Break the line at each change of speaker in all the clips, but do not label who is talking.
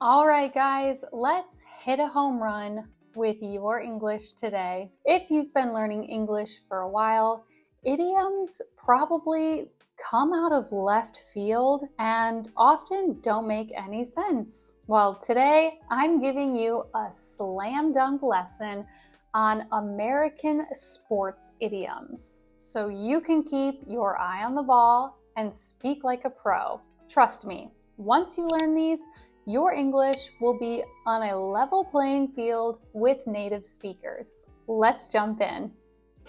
All right, guys, let's hit a home run with your English today. If you've been learning English for a while, idioms probably come out of left field and often don't make any sense. Well, today I'm giving you a slam dunk lesson on American sports idioms, so you can keep your eye on the ball and speak like a pro. Trust me, once you learn these, your English will be on a level playing field with native speakers. Let's jump in.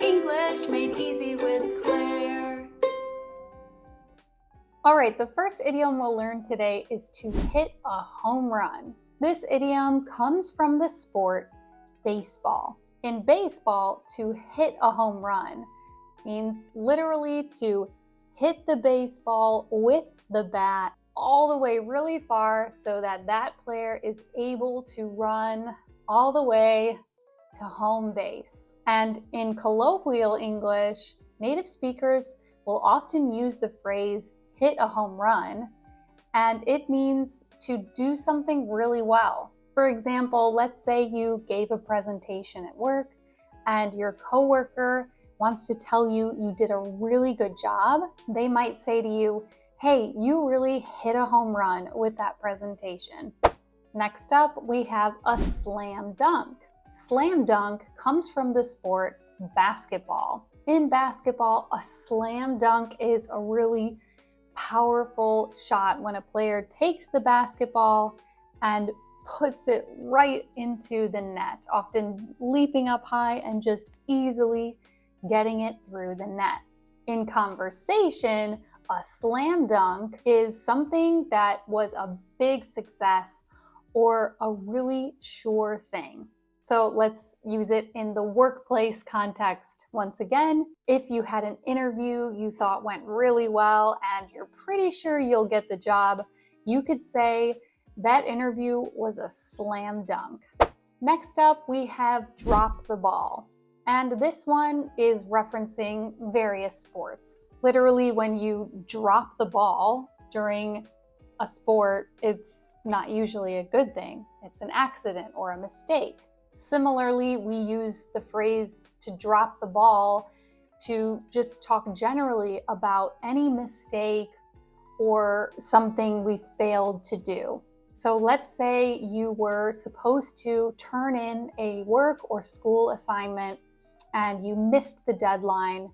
English made easy with Claire.
All right, the first idiom we'll learn today is to hit a home run. This idiom comes from the sport baseball. In baseball, to hit a home run means literally to hit the baseball with the bat all the way really far so that that player is able to run all the way to home base. And in colloquial English, native speakers will often use the phrase hit a home run, and it means to do something really well. For example, let's say you gave a presentation at work and your coworker wants to tell you you did a really good job. They might say to you, "Hey, you really hit a home run with that presentation." Next up, we have a slam dunk. Slam dunk comes from the sport basketball. In basketball, a slam dunk is a really powerful shot when a player takes the basketball and puts it right into the net, often leaping up high and just easily getting it through the net. In conversation, a slam dunk is something that was a big success or a really sure thing. So let's use it in the workplace context once again. If you had an interview you thought went really well and you're pretty sure you'll get the job, you could say that interview was a slam dunk. Next up, we have drop the ball. And this one is referencing various sports. Literally, when you drop the ball during a sport, it's not usually a good thing. It's an accident or a mistake. Similarly, we use the phrase to drop the ball to just talk generally about any mistake or something we failed to do. So let's say you were supposed to turn in a work or school assignment and you missed the deadline.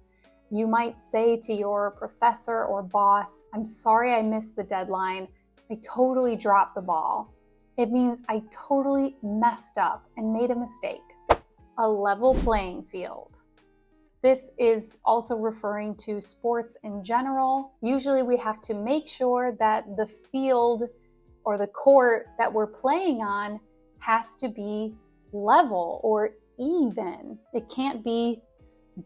You might say to your professor or boss, "I'm sorry I missed the deadline. I totally dropped the ball." It means I totally messed up and made a mistake. A level playing field. This is also referring to sports in general. Usually we have to make sure that the field or the court that we're playing on has to be level or even. It can't be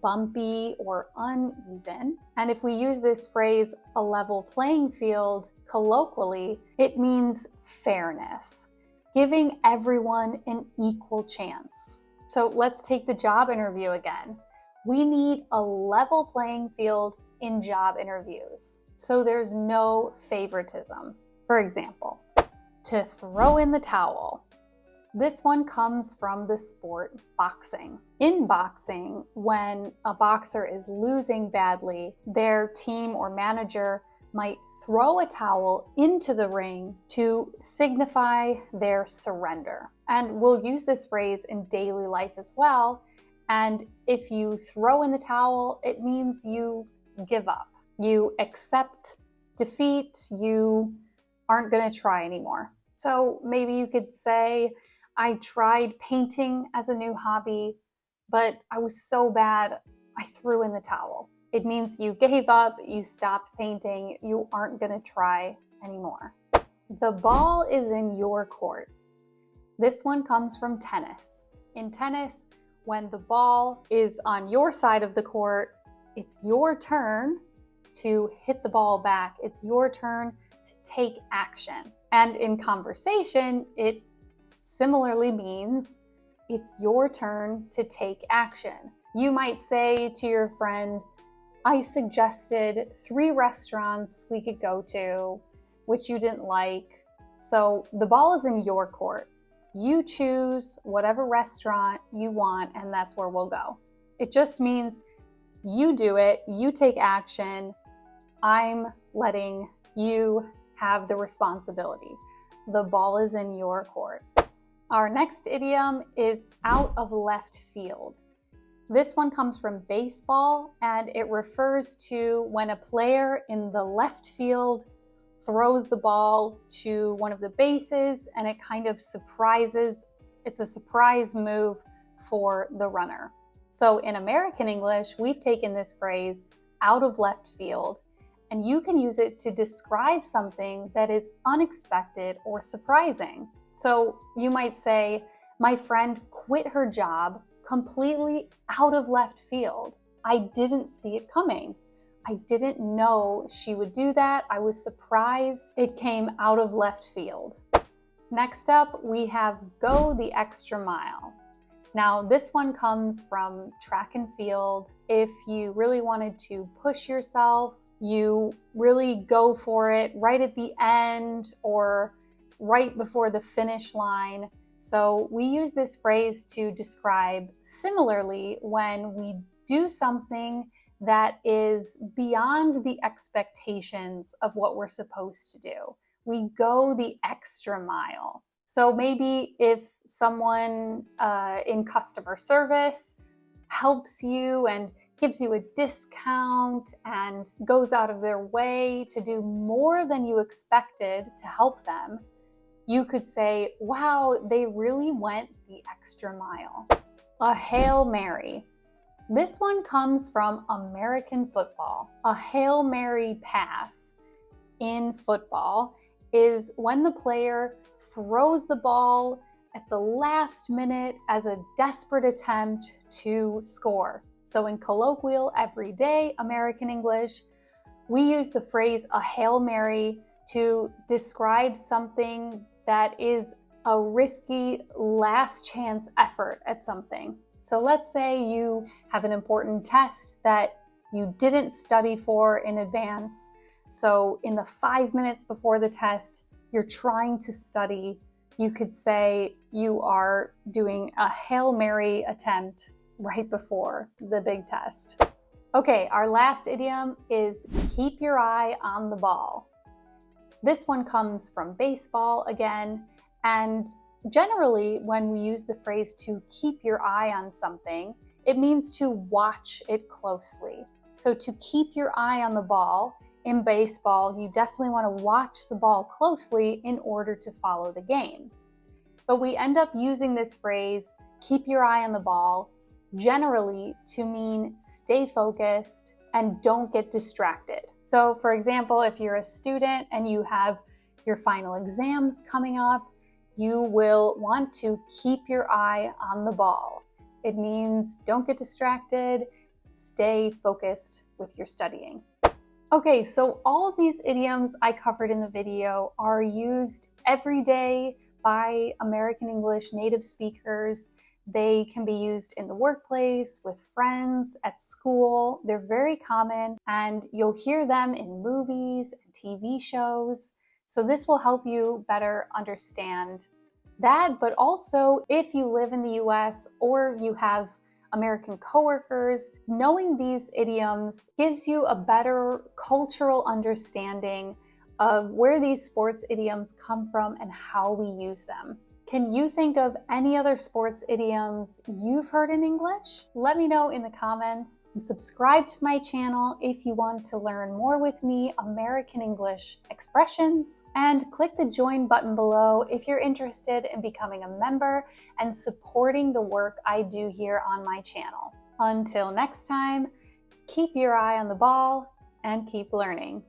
bumpy or uneven. And if we use this phrase, a level playing field, colloquially, it means fairness, giving everyone an equal chance. So let's take the job interview again. We need a level playing field in job interviews, so there's no favoritism. For example, to throw in the towel. This one comes from the sport boxing. In boxing, when a boxer is losing badly, their team or manager might throw a towel into the ring to signify their surrender. And we'll use this phrase in daily life as well. And if you throw in the towel, it means you give up. You accept defeat. You aren't going to try anymore. So maybe you could say, "I tried painting as a new hobby, but I was so bad, I threw in the towel." It means you gave up, you stopped painting, you aren't going to try anymore. The ball is in your court. This one comes from tennis. In tennis, when the ball is on your side of the court, it's your turn to hit the ball back. It's your turn to take action. And in conversation, it similarly means it's your turn to take action. You might say to your friend, "I suggested 3 restaurants we could go to, which you didn't like. So the ball is in your court. You choose whatever restaurant you want, and that's where we'll go. It just means you do it, you take action. I'm letting you have the responsibility. The ball is in your court. Our next idiom is out of left field. This one comes from baseball, and it refers to when a player in the left field throws the ball to one of the bases and it kind of surprises. It's a surprise move for the runner. So in American English, we've taken this phrase out of left field, and you can use it to describe something that is unexpected or surprising. So you might say, my friend quit her job completely out of left field. I didn't see it coming. I didn't know she would do that. I was surprised. It came out of left field. Next up, we have go the extra mile. Now, this one comes from track and field. If you really wanted to push yourself, you really go for it right at the end or right before the finish line. So we use this phrase to describe similarly when we do something that is beyond the expectations of what we're supposed to do. We go the extra mile. So maybe if someone in customer service helps you and gives you a discount and goes out of their way to do more than you expected to help them, you could say, wow, they really went the extra mile. A Hail Mary. This one comes from American football. A Hail Mary pass in football is when the player throws the ball at the last minute as a desperate attempt to score. So in colloquial, everyday American English, we use the phrase a Hail Mary to describe something that is a risky last chance effort at something. So let's say you have an important test that you didn't study for in advance. So in the 5 minutes before the test, you're trying to study. You could say you are doing a Hail Mary attempt right before the big test. Okay, our last idiom is keep your eye on the ball. This one comes from baseball again, and generally when we use the phrase to keep your eye on something, it means to watch it closely. So to keep your eye on the ball, in baseball, you definitely want to watch the ball closely in order to follow the game. But we end up using this phrase, keep your eye on the ball, generally to mean stay focused and don't get distracted. So for example, if you're a student and you have your final exams coming up, you will want to keep your eye on the ball. It means don't get distracted, stay focused with your studying. Okay, so all of these idioms I covered in the video are used every day by American English native speakers. They can be used in the workplace, with friends, at school. They're very common, and you'll hear them in movies and TV shows. So this will help you better understand that, but also if you live in the US or you have American coworkers, knowing these idioms gives you a better cultural understanding of where these sports idioms come from and how we use them. Can you think of any other sports idioms you've heard in English? Let me know in the comments, and subscribe to my channel if you want to learn more with me American English expressions, and click the join button below if you're interested in becoming a member and supporting the work I do here on my channel. Until next time, keep your eye on the ball and keep learning.